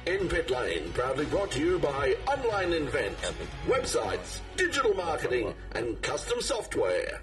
In Pit Lane, proudly brought to you by Online Invent, websites, digital marketing, and custom software.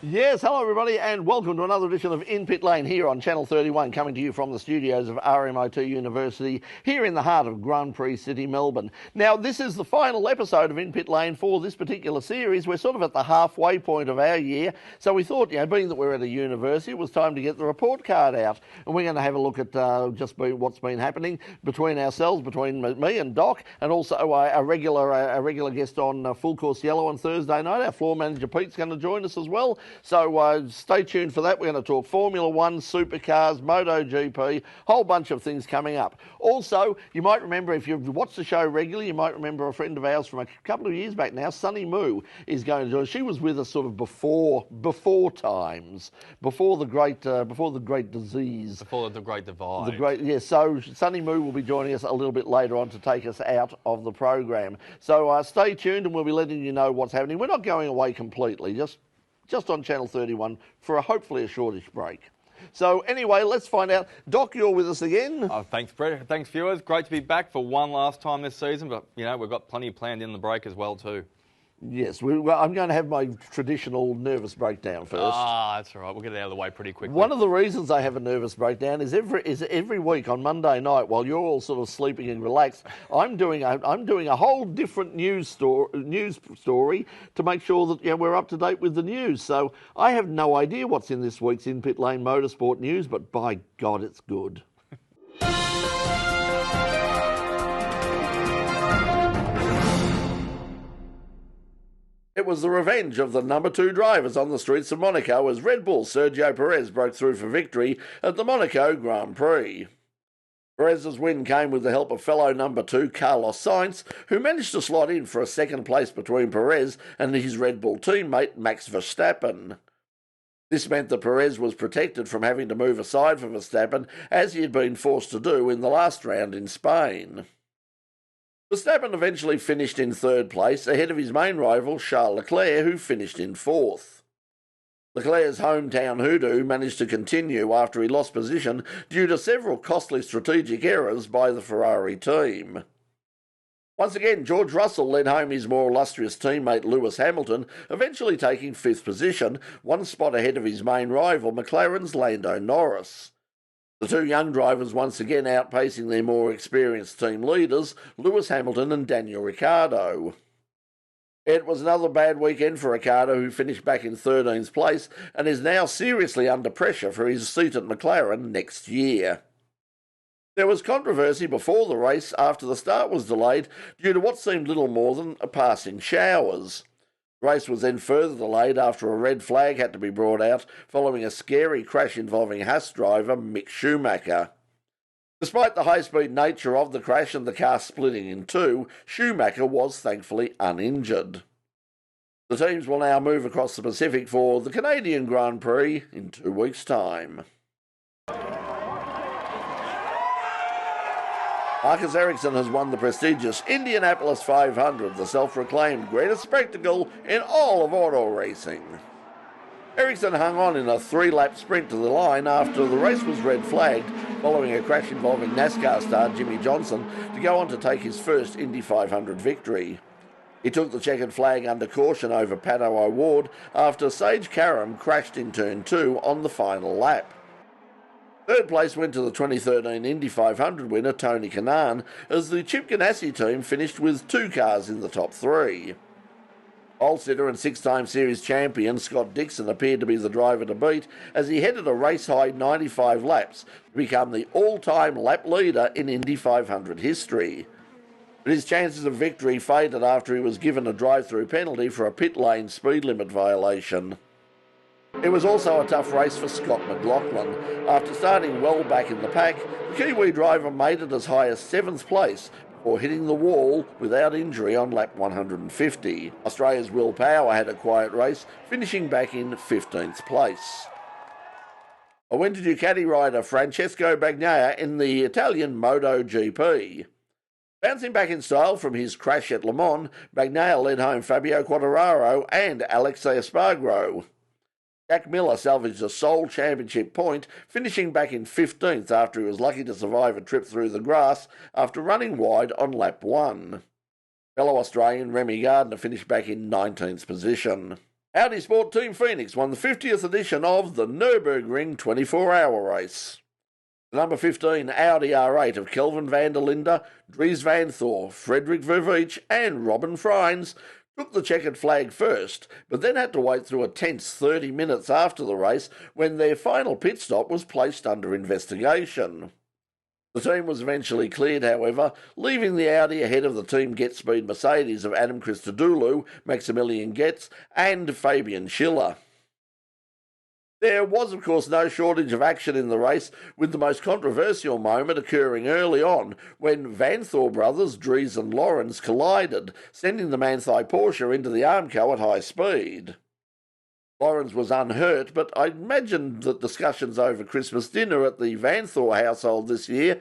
Yes, hello everybody and welcome to another edition of In Pit Lane here on Channel 31, coming to you from the studios of RMIT University here in the heart of Grand Prix City, Melbourne. Now, this is the final episode of In Pit Lane for this particular series. We're sort of at the halfway point of our year, so we thought, being that we're at a university, it was time to get the report card out, and we're going to have a look at what's been happening between ourselves, between me and Doc, and also a regular guest on Full Course Yellow on Thursday night. Our floor manager Pete's going to join us as well. So stay tuned for that. We're going to talk Formula One, supercars, MotoGP, whole bunch of things coming up. Also, you might remember, if you've watched the show regularly, you might remember a friend of ours from a couple of years back now, Sunny Moo, is going to join us. She was with us sort of before times, before the great disease. Before the great divide. So Sunny Moo will be joining us a little bit later on to take us out of the program. So stay tuned and we'll be letting you know what's happening. We're not going away completely, just on Channel 31 for hopefully a shortish break. So anyway, let's find out. Doc, you're with us again. Oh, thanks, Brett. Thanks, viewers. Great to be back for one last time this season, but, we've got plenty planned in the break as well, too. Yes, I'm going to have my traditional nervous breakdown first. That's all right. We'll get it out of the way pretty quickly. One of the reasons I have a nervous breakdown is every week on Monday night, while you're all sort of sleeping and relaxed, I'm doing a whole different news story to make sure that we're up to date with the news. So I have no idea what's in this week's In Pit Lane Motorsport news, but by God, it's good. It was the revenge of the number 2 drivers on the streets of Monaco as Red Bull's Sergio Perez broke through for victory at the Monaco Grand Prix. Perez's win came with the help of fellow number 2 Carlos Sainz, who managed to slot in for a second place between Perez and his Red Bull teammate Max Verstappen. This meant that Perez was protected from having to move aside for Verstappen, as he had been forced to do in the last round in Spain. Verstappen eventually finished in 3rd place, ahead of his main rival Charles Leclerc, who finished in 4th. Leclerc's hometown hoodoo managed to continue after he lost position due to several costly strategic errors by the Ferrari team. Once again, George Russell led home his more illustrious teammate Lewis Hamilton, eventually taking 5th position, one spot ahead of his main rival McLaren's Lando Norris. The 2 young drivers once again outpacing their more experienced team leaders, Lewis Hamilton and Daniel Ricciardo. It was another bad weekend for Ricciardo, who finished back in 13th place and is now seriously under pressure for his seat at McLaren next year. There was controversy before the race after the start was delayed due to what seemed little more than a passing showers. The race was then further delayed after a red flag had to be brought out following a scary crash involving Haas driver Mick Schumacher. Despite the high-speed nature of the crash and the car splitting in 2, Schumacher was thankfully uninjured. The teams will now move across the Pacific for the Canadian Grand Prix in 2 weeks' time. Marcus Ericsson has won the prestigious Indianapolis 500, the self-proclaimed greatest spectacle in all of auto racing. Ericsson hung on in a 3-lap sprint to the line after the race was red flagged following a crash involving NASCAR star Jimmy Johnson to go on to take his first Indy 500 victory. He took the checkered flag under caution over Pato O'Ward after Sage Karam crashed in turn 2 on the final lap. 3rd place went to the 2013 Indy 500 winner Tony Kanaan, as the Chip Ganassi team finished with 2 cars in the top 3. Pole-sitter and 6-time series champion Scott Dixon appeared to be the driver to beat as he headed a race-high 95 laps to become the all-time lap leader in Indy 500 history. But his chances of victory faded after he was given a drive-through penalty for a pit lane speed limit violation. It was also a tough race for Scott McLaughlin. After starting well back in the pack, the Kiwi driver made it as high as 7th place before hitting the wall without injury on lap 150. Australia's Will Power had a quiet race, finishing back in 15th place. A win to Ducati rider Francesco Bagnaia in the Italian MotoGP. Bouncing back in style from his crash at Le Mans, Bagnaia led home Fabio Quartararo and Alexei Espargaro. Jack Miller salvaged a sole championship point, finishing back in 15th after he was lucky to survive a trip through the grass after running wide on lap 1. Fellow Australian Remy Gardner finished back in 19th position. Audi Sport Team Phoenix won the 50th edition of the Nürburgring 24-hour race. The number 15 Audi R8 of Kelvin van der Linde, Dries van Thor, Frederik Verveech and Robin Freins took the checkered flag first, but then had to wait through a tense 30 minutes after the race when their final pit stop was placed under investigation. The team was eventually cleared, however, leaving the Audi ahead of the Team Get Speed Mercedes of Adam Christodoulou, Maximilian Getz and Fabian Schiller. There was, of course, no shortage of action in the race, with the most controversial moment occurring early on when Van Thor brothers Dries and Lawrence collided, sending the Manthey Porsche into the Armco at high speed. Lawrence was unhurt, but I imagined that discussions over Christmas dinner at the Van Thor household this year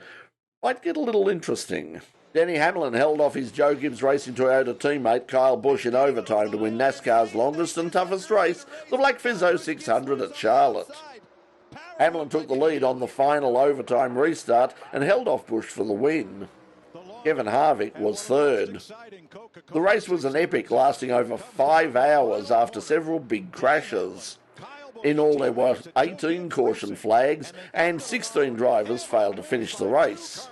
might get a little interesting. Denny Hamlin held off his Joe Gibbs Racing Toyota teammate Kyle Busch in overtime to win NASCAR's longest and toughest race, the Black Fizzo 600 at Charlotte. Hamlin took the lead on the final overtime restart and held off Busch for the win. Kevin Harvick was third. The race was an epic, lasting over 5 hours after several big crashes. In all, there were 18 caution flags and 16 drivers failed to finish the race.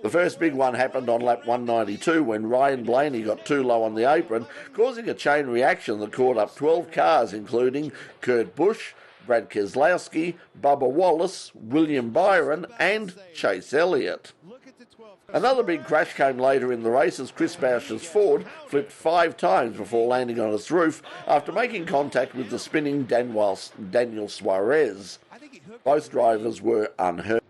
The first big one happened on lap 192 when Ryan Blaney got too low on the apron, causing a chain reaction that caught up 12 cars, including Kurt Busch, Brad Keselowski, Bubba Wallace, William Byron and Chase Elliott. Another big crash came later in the race as Chris Boucher's Ford flipped 5 times before landing on its roof after making contact with the spinning Daniel Suarez. Both drivers were unhurt.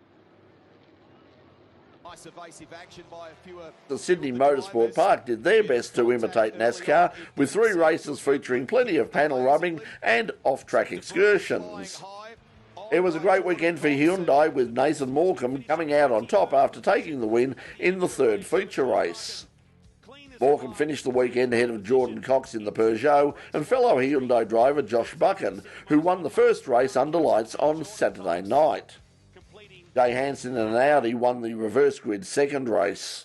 The Sydney Motorsport Park did their best to imitate NASCAR, with 3 races featuring plenty of panel rubbing and off-track excursions. It was a great weekend for Hyundai, with Nathan Morecambe coming out on top after taking the win in the 3rd feature race. Morecambe finished the weekend ahead of Jordan Cox in the Peugeot and fellow Hyundai driver Josh Buchan, who won the first race under lights on Saturday night. Jay Hansen and an Audi won the reverse grid 2nd race.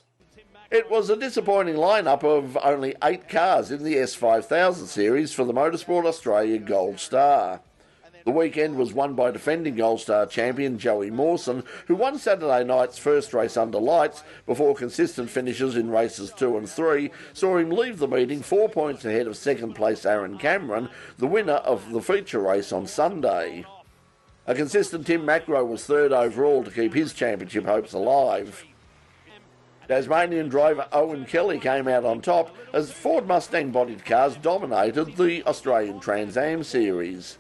It was a disappointing lineup of only 8 cars in the S5000 series for the Motorsport Australia Gold Star. The weekend was won by defending Gold Star champion Joey Mawson, who won Saturday night's first race under lights before consistent finishes in races 2 and 3 saw him leave the meeting 4 points ahead of 2nd place Aaron Cameron, the winner of the feature race on Sunday. A consistent Tim Macro was 3rd overall to keep his championship hopes alive. Tasmanian driver Owen Kelly came out on top as Ford Mustang-bodied cars dominated the Australian Trans Am Series.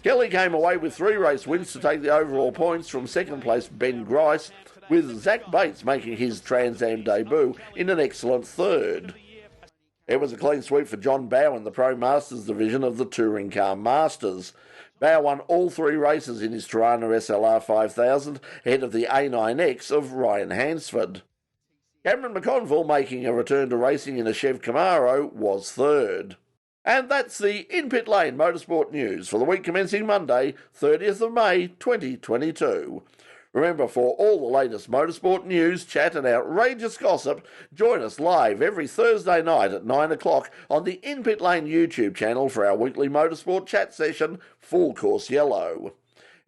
Kelly came away with 3 race wins to take the overall points from 2nd place Ben Grice, with Zach Bates making his Trans Am debut in an excellent 3rd. It was a clean sweep for John Bowe in the Pro Masters division of the Touring Car Masters. Bowe won all 3 races in his Tirana SLR 5000 ahead of the A9X of Ryan Hansford. Cameron McConville, making a return to racing in a Chev Camaro, was 3rd. And that's the In Pit Lane Motorsport News for the week commencing Monday, 30th of May 2022. Remember, for all the latest motorsport news, chat and outrageous gossip, join us live every Thursday night at 9 o'clock on the In Pit Lane YouTube channel for our weekly motorsport chat session, Full Course Yellow.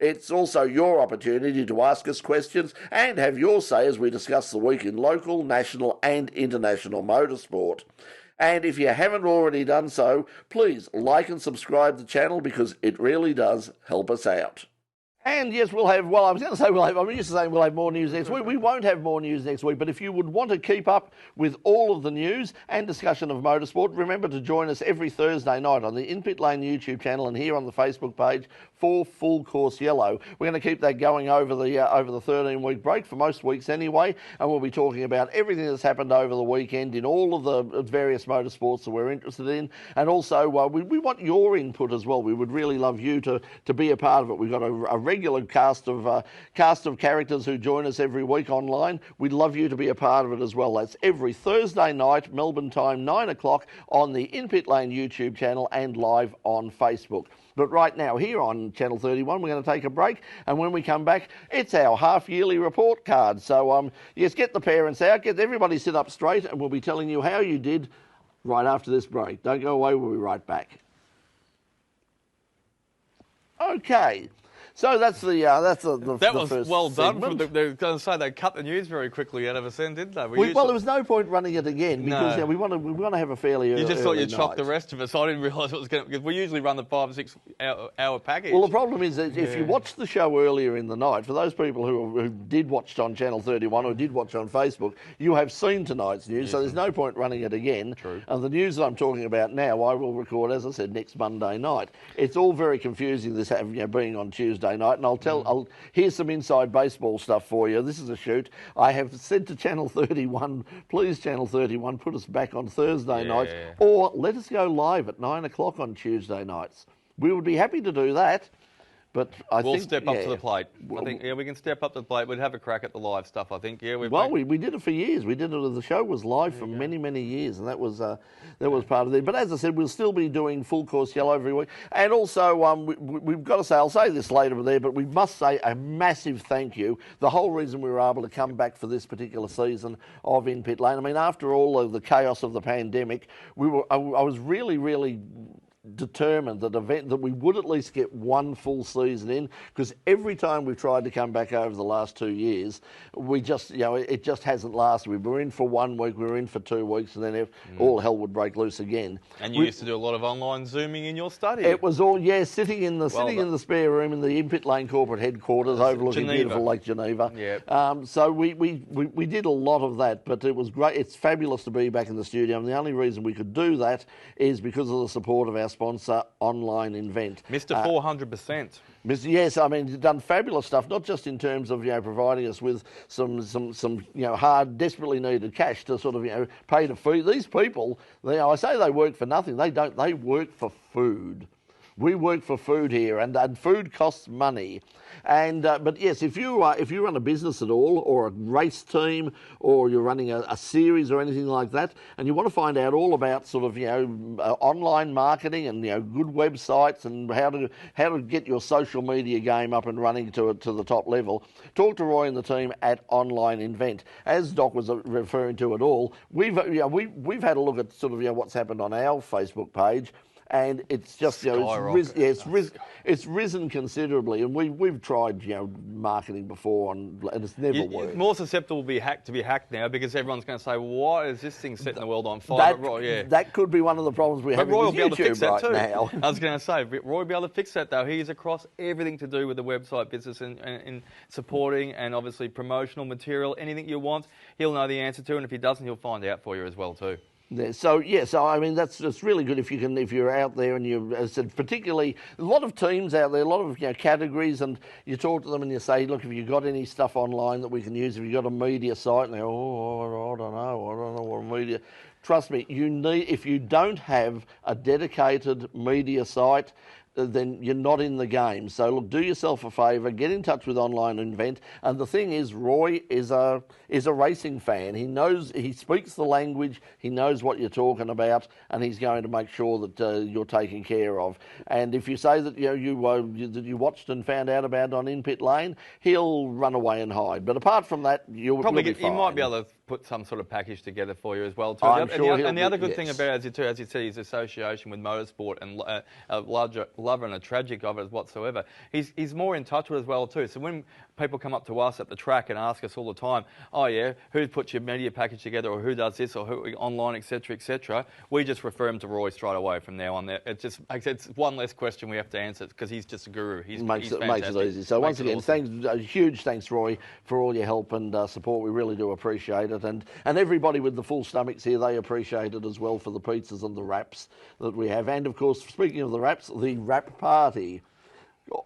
It's also your opportunity to ask us questions and have your say as we discuss the week in local, national and international motorsport. And if you haven't already done so, please like and subscribe to the channel because it really does help us out. And yes, we'll have, well, I was going to say I'm used to saying we'll have more news next week. We won't have more news next week, but if you would want to keep up with all of the news and discussion of motorsport, remember to join us every Thursday night on the In Pit Lane YouTube channel and here on the Facebook page for Full Course Yellow. We're going to keep that going over the 13-week break, for most weeks anyway, and we'll be talking about everything that's happened over the weekend in all of the various motorsports that we're interested in, and also we want your input as well. We would really love you to be a part of it. We've got a regular cast of characters who join us every week online. We'd love you to be a part of it as well. That's every Thursday night, Melbourne time, 9 o'clock on the In Pit Lane YouTube channel and live on Facebook. But right now, here on Channel 31, we're going to take a break, and when we come back, it's our half-yearly report card. So, yes, get the parents out, get everybody sit up straight, and we'll be telling you how you did right after this break. Don't go away, we'll be right back. Okay. So that's the that was first well done. segment. They're going to say they cut the news very quickly out of us, didn't they? Well, there was no point running it again because we want to have a fairly early. You just thought you'd night. shock the rest of us. I didn't realise it was going to, because we usually run the 5 or 6 hour package. Well, the problem is that if you watch the show earlier in the night, for those people who did watch it on Channel 31 or did watch it on Facebook, you have seen tonight's news, so there's no point running it again. True. And the news that I'm talking about now, I will record, as I said, next Monday night. It's all very confusing, this being on Tuesday night, and here's some inside baseball stuff for you. This is a shoot. I have said to Channel 31, please, Channel 31, put us back on Thursday nights, or let us go live at 9 o'clock on Tuesday nights. We would be happy to do that. But we'll step up to the plate. I think, we can step up to the plate. We'd have a crack at the live stuff, I think. We did it for years. We did it. The show was live for many, many years, and that was part of it. But as I said, we'll still be doing Full Course Yellow every week. And also, we've got to say, I'll say this later there, but we must say a massive thank you. The whole reason we were able to come back for this particular season of In Pit Lane, I mean, after all of the chaos of the pandemic, I was really, really determined that we would at least get one full season in, because every time we've tried to come back over the last 2 years, we just, it just hasn't lasted. We were in for 1 week, we were in for 2 weeks, and then all hell would break loose again. And you used to do a lot of online Zooming in your study. It was all, sitting in the spare room in the In Pit Lane corporate headquarters overlooking beautiful Lake Geneva. Yep. So we did a lot of that, but it was great. It's fabulous to be back in the studio, and the only reason we could do that is because of the support of our sponsor, Online Invent. Mr. 400%. Yes, I mean, done fabulous stuff, not just in terms of providing us with some hard, desperately needed cash to sort of pay to feed these people. I say they work for nothing. They don't. They work for food. We work for food here, and food costs money. And but yes, if you run a business at all, or a race team, or you're running a series or anything like that, and you want to find out all about sort of online marketing and good websites and how to get your social media game up and running to the top level, talk to Roy and the team at Online Invent. As Doc was referring to it all, we've had a look at sort of what's happened on our Facebook page. And it's just it's risen considerably, and we've tried marketing before, and it's never worked. More susceptible to be hacked now, because everyone's going to say, well, why is this thing setting the world on fire? That could be one of the problems we have with YouTube will be able to fix that too. Now. I was going to say, Roy will be able to fix that though. He's across everything to do with the website business and supporting, and obviously promotional material, anything you want, he'll know the answer to, and if he doesn't, he'll find out for you as well too. So I mean that's really good if you're out there, and you, as I said, particularly a lot of teams out there, a lot of categories, and you talk to them and you say, look, have you got any stuff online that we can use? Have you got a media site? And they go, I don't know what media. Trust me, if you don't have a dedicated media site, then you're not in the game. So look, do yourself a favour, get in touch with Online Invent. And the thing is, Roy is a racing fan. He speaks the language, he knows what you're talking about, and he's going to make sure that you're taken care of. And if you say that you watched and found out about it on In Pit Lane, he'll run away and hide. But apart from that, you'll be fine. He might be able to put some sort of package together for you as well too. I'm sure and the other good thing about it, as you see, his association with motorsport and a larger lover and a tragic of it whatsoever. He's more in touch with it as well too. So when people come up to us at the track and ask us all the time, oh yeah, who puts your media package together, or who does this, or who online, etc., etc. We just refer them to Roy straight away from now on. It's one less question we have to answer because he's just a guru. He's fantastic. Makes it easy. So once again, awesome. Huge thanks, Roy, for all your help and support. We really do appreciate it, and everybody with the full stomachs here, they appreciate it as well for the pizzas and the wraps that we have. And of course, speaking of the wraps, the wrap party.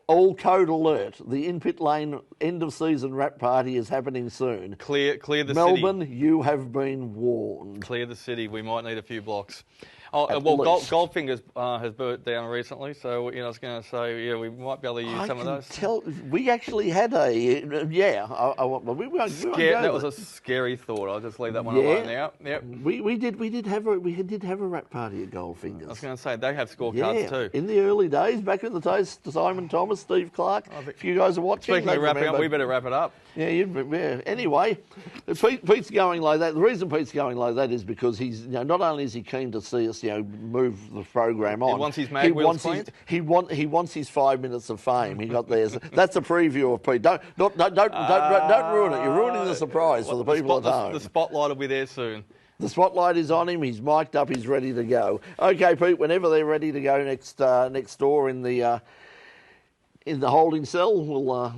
All code alert. The in-pit lane end-of-season wrap party is happening soon. Clear the Melbourne, city. you have been warned. Clear the city. We might need a few blocks. Oh, well, Goldfingers has burnt down recently, so I was going to say, yeah, we might be able to use some of those. We actually had a that was a scary thought. I'll just leave that one alone now. Yep. We did have a wrap party at Goldfingers. I was going to say they have scorecards too. In the early days, back in the days, Simon Thomas, Steve Clark. If you guys are watching, speaking of wrapping up, we better wrap it up. Yeah. Anyway, Pete's going like that. The reason Pete's going like that is because he's not only is he keen to see us move the program on. He wants his mag wheels cleaned. He wants his 5 minutes of fame. He got theirs. That's a preview of Pete. Don't ruin it. You're ruining the surprise for the people at home. The spotlight will be there soon. The spotlight is on him. He's mic'd up. He's ready to go. Okay, Pete. Whenever they're ready to go next door in the holding cell, we'll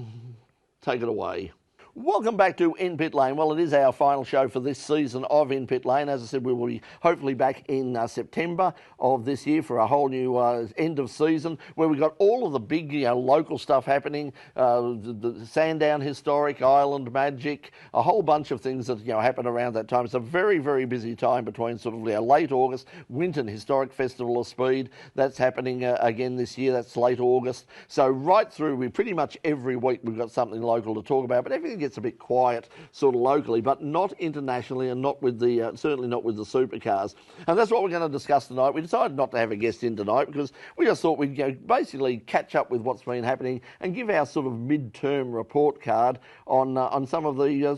take it away. Welcome back to In Pit Lane. Well, it is our final show for this season of In Pit Lane. As I said, we will be hopefully back in September of this year for a whole new end of season where we've got all of the big local stuff happening, the Sandown Historic, Island Magic, a whole bunch of things that happen around that time. It's a very, very busy time between sort of late August, Winton Historic Festival of Speed. That's happening again this year. That's late August. So right through, we pretty much every week we've got something local to talk about, but everything gets a bit quiet sort of locally, but not internationally and not with the certainly not with the supercars. And that's what we're going to discuss tonight. We decided not to have a guest in tonight because we just thought we'd basically catch up with what's been happening and give our sort of mid-term report card on some of the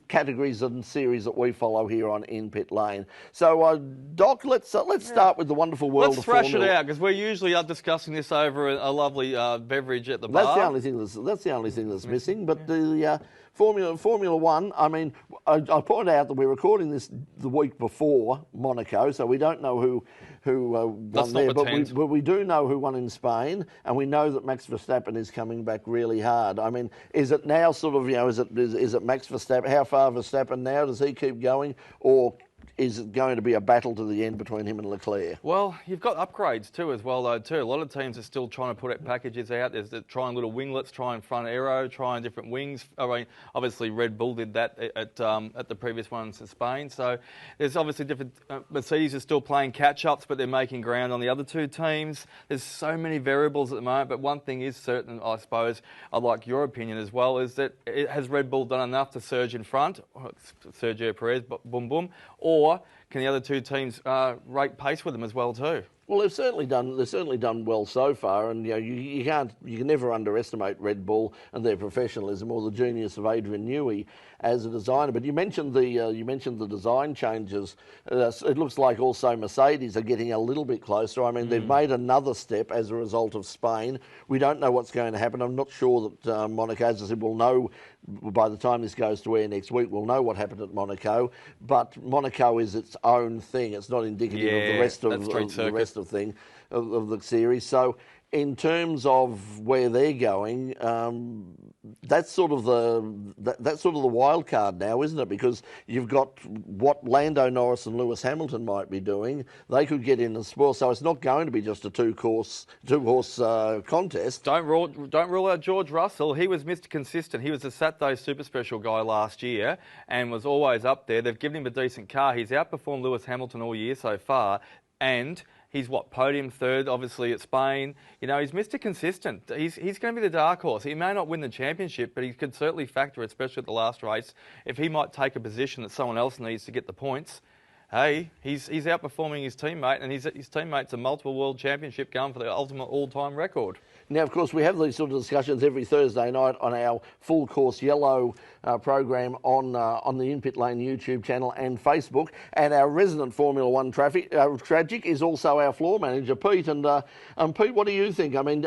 categories and series that we follow here on In Pit Lane. So Doc, let's start with the wonderful world of Formula. Let's thrash it out because we're usually discussing this over a lovely beverage at the bar. That's the only thing that's missing. But the Formula One, I mean, I point out that we're recording this the week before Monaco, so we don't know who won there, but we do know who won in Spain, and we know that Max Verstappen is coming back really hard. I mean, is it now sort of, is it Max Verstappen? How far Verstappen now? Does he keep going, or is it going to be a battle to the end between him and Leclerc? Well, you've got upgrades too as well, though, too. A lot of teams are still trying to put out packages out. There's trying little winglets, trying front aero, trying different wings. I mean, obviously Red Bull did that at the previous ones in Spain. So there's obviously different... Mercedes is still playing catch-ups, but they're making ground on the other two teams. There's so many variables at the moment, but one thing is certain, I suppose, I'd like your opinion as well, is that has Red Bull done enough to surge in front? Sergio Perez, boom, boom. Or can the other two teams rate pace with them as well too? Well, they've certainly done well so far, and you can never underestimate Red Bull and their professionalism or the genius of Adrian Newey as a designer. But you mentioned the design changes. It looks like also Mercedes are getting a little bit closer. I mean, they've made another step as a result of Spain. We don't know what's going to happen. I'm not sure that Monaco, as I said, we'll know by the time this goes to air next week. We'll know what happened at Monaco, but Monaco is its own thing. It's not indicative of the rest of the series. So in terms of where they're going, that's sort of the wild card now, isn't it? Because you've got what Lando Norris and Lewis Hamilton might be doing. They could get in as well. So it's not going to be just a two-horse contest. Don't rule out George Russell. He was Mr. Consistent. He was the Saturday Super Special guy last year and was always up there. They've given him a decent car. He's outperformed Lewis Hamilton all year so far, and he's podium third, obviously, at Spain. He's Mr. Consistent. He's going to be the dark horse. He may not win the championship, but he could certainly factor, especially at the last race, if he might take a position that someone else needs to get the points. hey, he's outperforming his teammate, and his teammate's a multiple world championship going for the ultimate all-time record. Now, of course, we have these sort of discussions every Thursday night on our Full Course Yellow program on the In Pit Lane YouTube channel and Facebook. And our resident Formula One tragic is also our floor manager, Pete. And Pete, what do you think? I mean,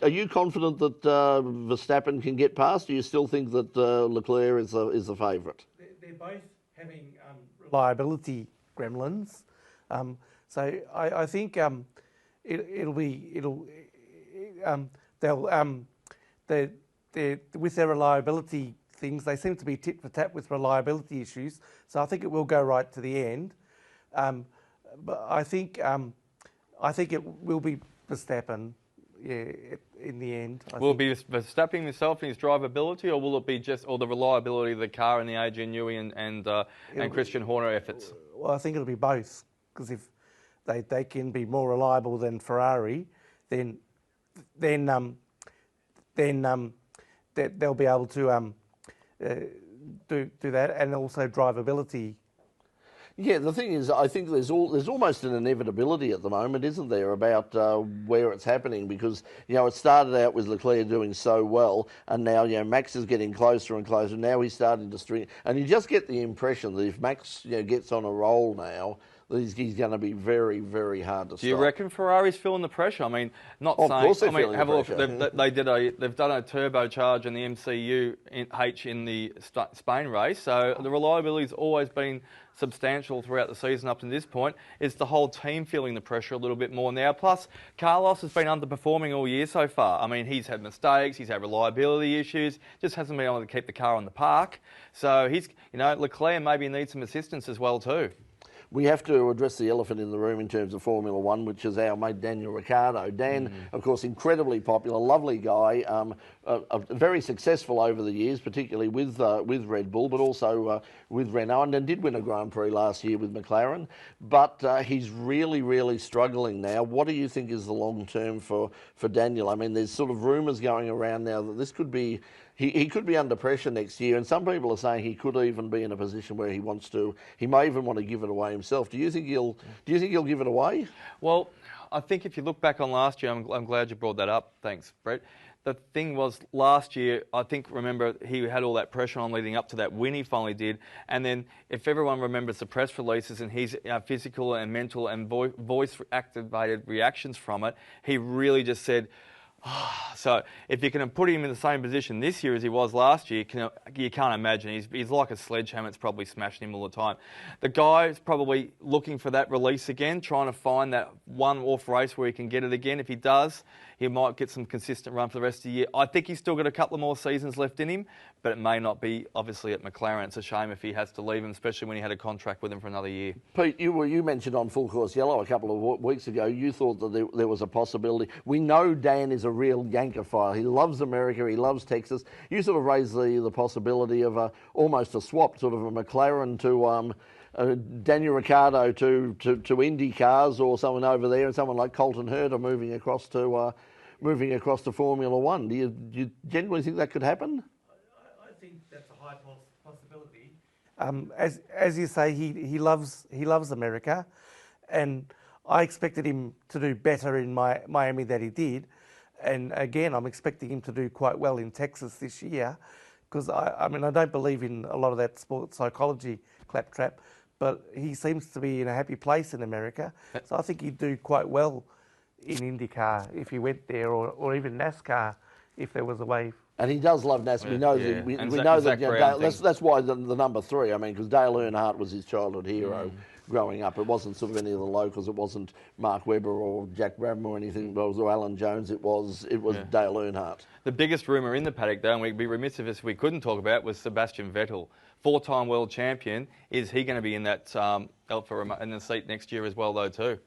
are you confident that Verstappen can get past? Do you still think that Leclerc is the favourite? They're both having reliability gremlins, so I think they're with their reliability things, they seem to be tit for tat with reliability issues. So I think it will go right to the end. But I think it will be Verstappen. Yeah, in the end. Will it be Verstappen himself and his drivability, or will it be the reliability of the car and the Adrian Newey and Christian Horner efforts? Well, I think it'll be both, because if they can be more reliable than Ferrari, then they'll be able to do that, and also drivability. Yeah, the thing is, I think there's almost an inevitability at the moment, isn't there, about where it's happening, because, it started out with Leclerc doing so well, and now, Max is getting closer and closer. Now he's starting to string, and you just get the impression that if Max, gets on a roll now, he's going to be very, very hard to stop. Do you reckon Ferrari's feeling the pressure? I mean, not saying. Of course they're feeling have the a look. pressure. They've done a turbocharge in the MCU in the Spain race, so the reliability's always been substantial throughout the season up to this point. It's the whole team feeling the pressure a little bit more now. Plus, Carlos has been underperforming all year so far. I mean, he's had mistakes, he's had reliability issues, just hasn't been able to keep the car on the park. So Leclerc maybe needs some assistance as well too. We have to address the elephant in the room in terms of Formula One, which is our mate Daniel Ricciardo. Dan, of course, incredibly popular, lovely guy, very successful over the years, particularly with Red Bull, but also with Renault, and did win a Grand Prix last year with McLaren. But he's really, really struggling now. What do you think is the long term for Daniel? I mean, there's sort of rumours going around now that this could be. He could be under pressure next year, and some people are saying he could even be in a position where he may even want to give it away himself. Do you think he'll give it away? Well, I think if you look back on last year, I'm glad you brought that up. Thanks, Brett. The thing was, last year, remember, he had all that pressure on leading up to that win he finally did. And then, if everyone remembers the press releases and his physical and mental and voice-activated reactions from it, he really just said, so if you can put him in the same position this year as he was last year, you can't imagine. He's like a sledgehammer. It's probably smashing him all the time. The guy is probably looking for that release again, trying to find that one-off race where he can get it again. If he does, he might get some consistent run for the rest of the year. I think he's still got a couple of more seasons left in him, but it may not be, obviously, at McLaren. It's a shame if he has to leave him, especially when he had a contract with him for another year. Pete, you mentioned on Full Course Yellow a couple of weeks ago, you thought that there was a possibility. We know Dan is a real Yankophile. He loves America, he loves Texas. You sort of raised the possibility of almost a swap, sort of a McLaren to Daniel Ricciardo to Indy cars, or someone over there, and someone like Colton Herta moving across to Formula One. Do you genuinely think that could happen? I think that's a high possibility. As you say, he loves America, and I expected him to do better in Miami than he did. And again, I'm expecting him to do quite well in Texas this year, because I don't believe in a lot of that sports psychology claptrap, but he seems to be in a happy place in America. So I think he'd do quite well in IndyCar if he went there, or even NASCAR if there was a way. And he does love NASCAR. Yeah, we know that. That's why the number 3. I mean, because Dale Earnhardt was his childhood hero growing up. It wasn't sort of any of the locals. It wasn't Mark Webber or Jack Brabham or anything. It was Alan Jones. It was Dale Earnhardt. The biggest rumour in the paddock, though, and we'd be remiss if we couldn't talk about, was Sebastian Vettel, 4-time world champion. Is he going to be in that in the seat next year as well, though, too?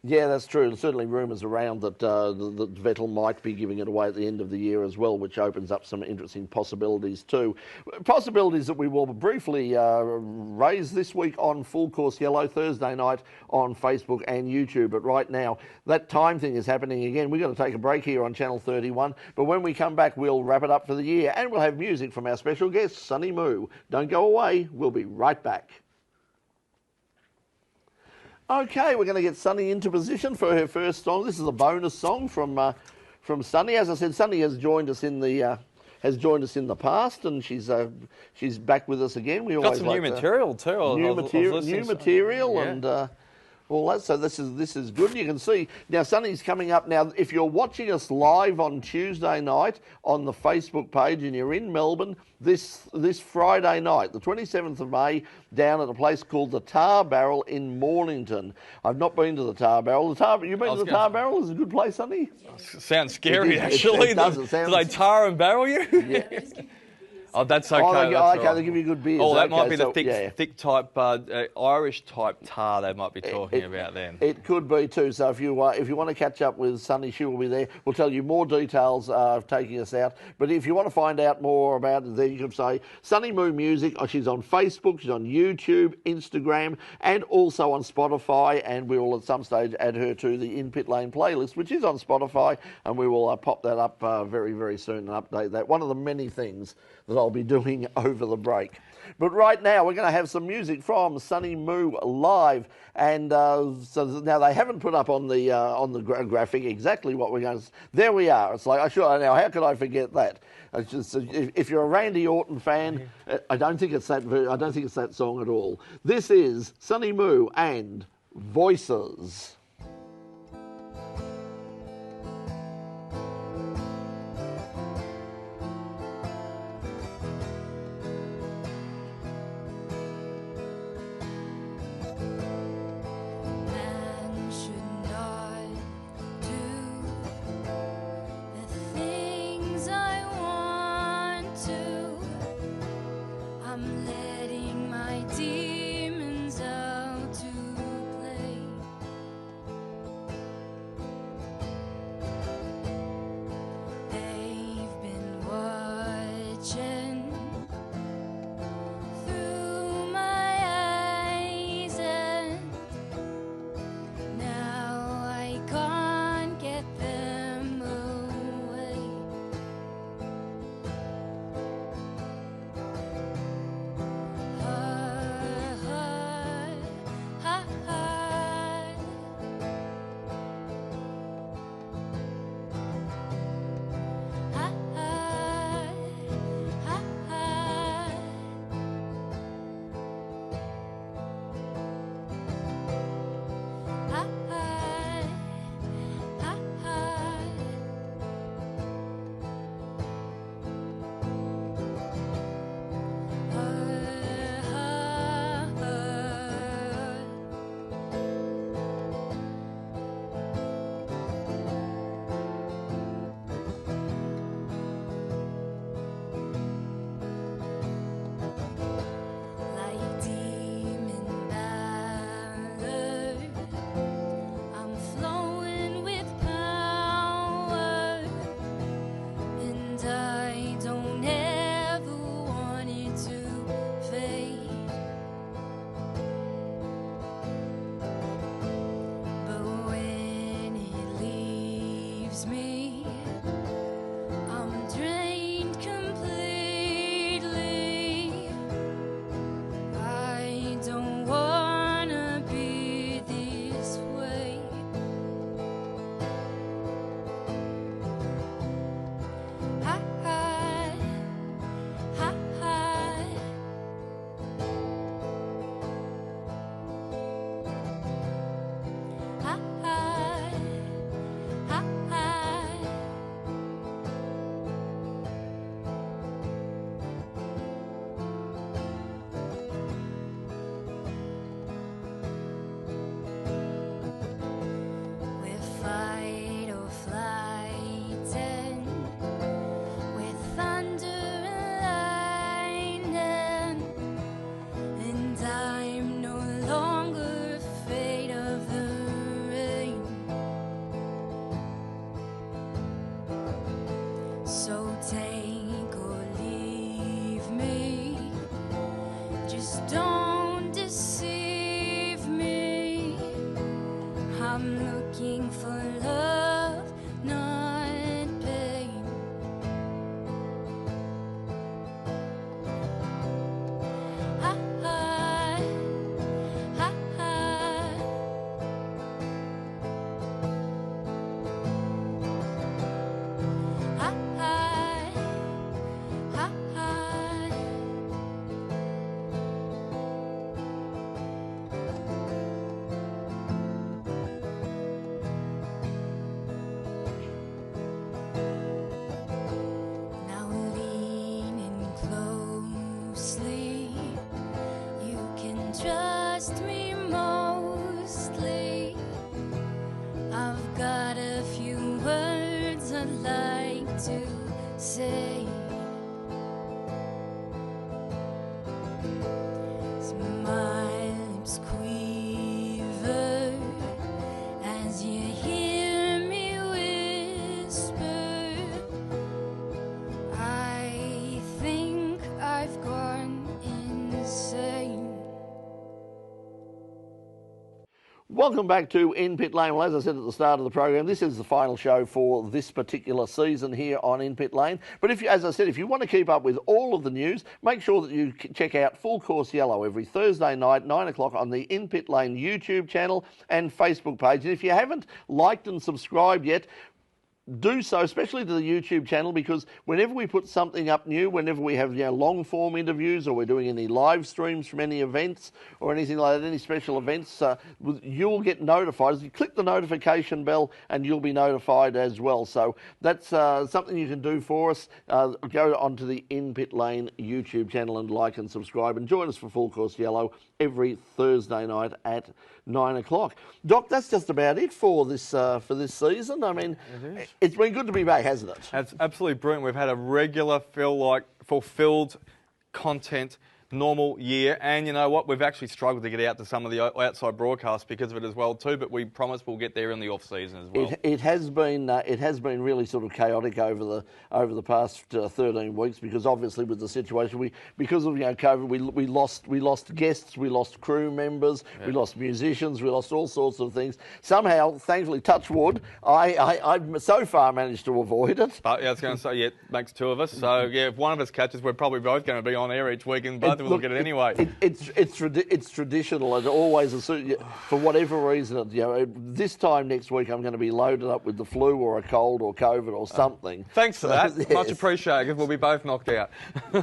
Yeah, that's true. There's certainly rumours around that Vettel might be giving it away at the end of the year as well, which opens up some interesting possibilities too. Possibilities that we will briefly raise this week on Full Course Yellow, Thursday night on Facebook and YouTube. But right now, that time thing is happening again. We've got to take a break here on Channel 31. But when we come back, we'll wrap it up for the year, and we'll have music from our special guest, Sunny Moo. Don't go away. We'll be right back. Okay, we're going to get Sunny into position for her first song. This is a bonus song from Sunny. As I said, Sunny has joined us in the past, and she's back with us again. We Got always some like new material too. new material, yeah. and all that. So this is good. You can see now Sunny's coming up now. If you're watching us live on Tuesday night on the Facebook page and you're in Melbourne this Friday night, the 27th of May, down at a place called the Tar Barrel in Mornington. I've not been to the Tar Barrel. You've been to the Tar Barrel? Is it a good place, Sunny? Sounds scary, actually. It does. Do they tar and barrel you? Yeah. Oh, that's okay. They give you good beers. Oh, that might be the thick type, Irish type tar they might be talking about then. It could be too. So if you want to catch up with Sunny, she will be there. We'll tell you more details of taking us out. But if you want to find out more about it, there you can say Sunny Moo Music. She's on Facebook, she's on YouTube, Instagram, and also on Spotify. And we will at some stage add her to the In Pit Lane playlist, which is on Spotify, and we will pop that up very, very soon and update that. One of the many things that I'll be doing over the break. But right now we're going to have some music from Sunny Moo live, and so now they haven't put up on the graphic exactly what we're going to. There we are. It's like now how could I forget that? It's just, if you're a Randy Orton fan, I don't think it's that song at all. This is Sunny Moo and Voices. to say. So my lips quiver as you hear me whisper, I think I've gone insane. Welcome back to In Pit Lane. Well, as I said at the start of the program, this is the final show for this particular season here on In Pit Lane. But if you, as I said, if you want to keep up with all of the news, make sure that you check out Full Course Yellow every Thursday night, 9 o'clock on the In Pit Lane YouTube channel and Facebook page. And if you haven't liked and subscribed yet, do so, especially to the YouTube channel, because whenever we put something up new, whenever we have long form interviews or we're doing any live streams from any events or anything like that, any special events, you'll get notified. You click the notification bell and you'll be notified as well. So that's something you can do for us. Go onto the In Pit Lane YouTube channel and like and subscribe and join us for Full Course Yellow every Thursday night at 9 o'clock. Doc, that's just about it for this season. I mean, it's been good to be back, hasn't it? That's absolutely brilliant. We've had a regular, fulfilled content, normal year, and you know what? We've actually struggled to get out to some of the outside broadcasts because of it as well too. But we promise we'll get there in the off season as well. It has been really sort of chaotic over the past 13 weeks because obviously with the situation because of COVID we lost guests, we lost crew members, we lost musicians, we lost all sorts of things. Somehow, thankfully, touch wood, I've so far managed to avoid it. But yeah, I was going to say, it makes two of us. So yeah, if one of us catches, we're probably both going to be on air each week, and both of us will get it anyway. It's traditional. It always, for whatever reason, this time next week I'm going to be loaded up with the flu or a cold or COVID or something. Thanks for that. Yes. Much appreciated, because we'll be both knocked out.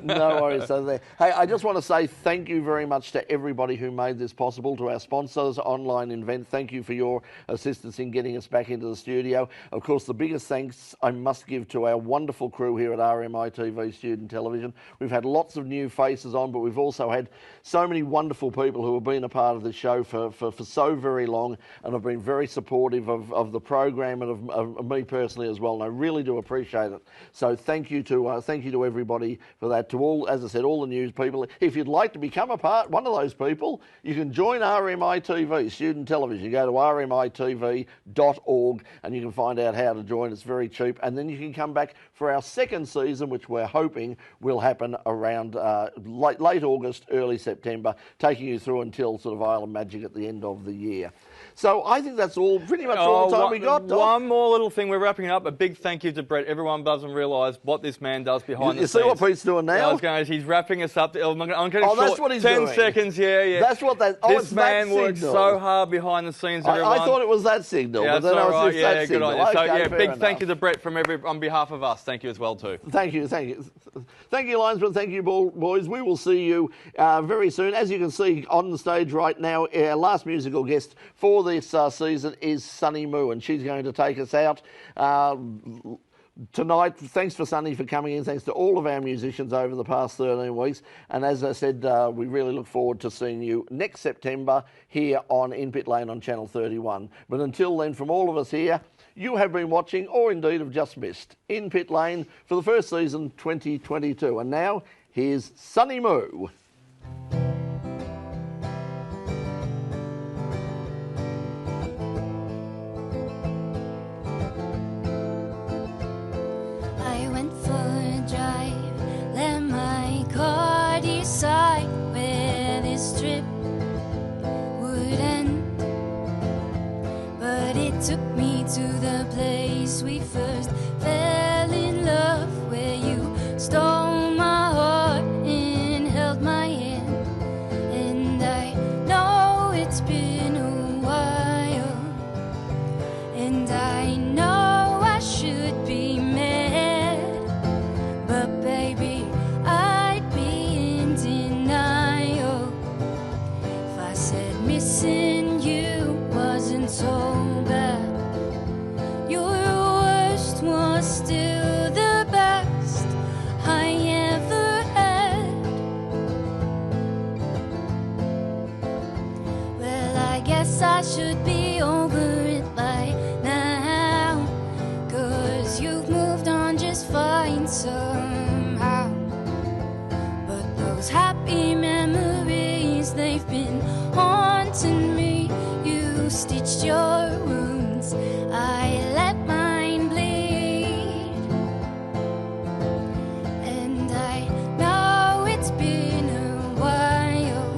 No worries. So there. Hey, I just want to say thank you very much to everybody who made this possible, to our sponsors, Online Invent. Thank you for your assistance in getting us back into the studio. Of course, the biggest thanks I must give to our wonderful crew here at RMI TV Student Television. We've had lots of new faces on, but we've also had so many wonderful people who have been a part of this show for so very long and have been very supportive of the program and of me personally as well. And I really do appreciate it. So thank you to everybody for that. To all, as I said, all the news people. If you'd like to become one of those people, you can join RMI TV Student Television. You go to rmitv.org and you can find out how to join. It's very cheap, and then you can come back for our second season, which we're hoping will happen around late August, early September, taking you through until sort of Island Magic at the end of the year. So I think that's pretty much all the time we got. One more little thing, we're wrapping up. A big thank you to Brett. Everyone doesn't realise what this man does behind the scenes. You see what Pete's doing now? He's wrapping us up. I'm going to that's what he's doing. 10 seconds, yeah. That's what that. This man works so hard behind the scenes. I thought it was that signal, yeah, but then I was right. just that signal. Good on you. Okay, so big enough. Thank you to Brett on behalf of us. Thank you as well too. Thank you, linesman. Thank you, boys. We will see you very soon. As you can see on the stage right now, our last musical guest for this season is Sunny Moo, and she's going to take us out tonight. Thanks for Sunny for coming in. Thanks to all of our musicians over the past 13 weeks. And as I said, we really look forward to seeing you next September here on In Pit Lane on Channel 31. But until then, from all of us here, you have been watching, or indeed have just missed, In Pit Lane for the first season 2022. And now, here's Sunny Moo. I went for a drive, let my car decide where this trip would end. But it took me to the place we first fell in love, where you stole my heart and held my hand. And I know it's been a while, and I know I should be mad, but baby, I'd be in denial if I said missing you wasn't so bad. Your worst was still the best I ever had. Well, I guess I should be over it by now. somehow. But those happy memories, they've been haunting me. You stitched your wounds, I let mine bleed. And I know it's been a while,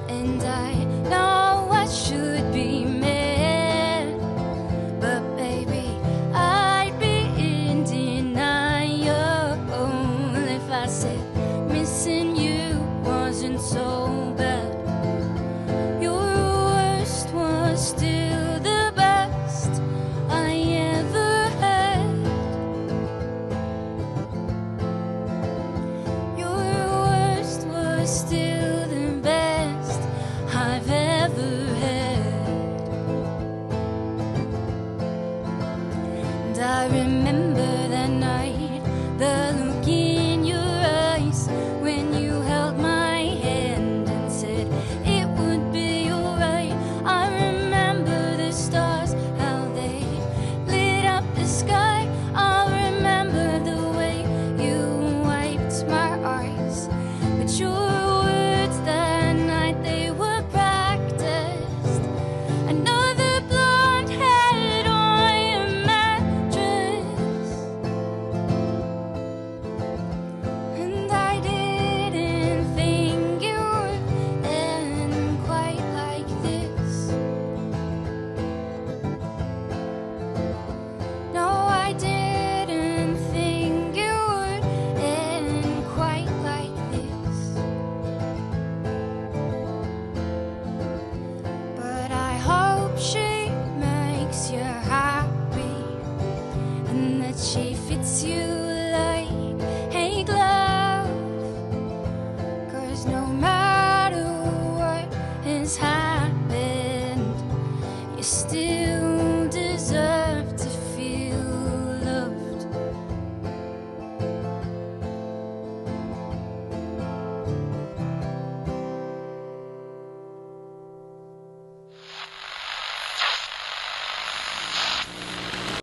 and I know I should be mad, but baby, I'd be in denial if I said missing you wasn't so bad. Your worst was still the best I ever had. Your worst was still the best I've ever had. And I remember that night, the look in your eyes when you held my hand and said it would be alright. I remember the stars, how they lit up the sky. I remember the way you wiped my eyes. But your words that night, they were practiced. Another blonde head on your mattress. And I didn't think you would end quite like this. No, I didn't think you would end quite like this. But I hope she makes you happy, and that she fits you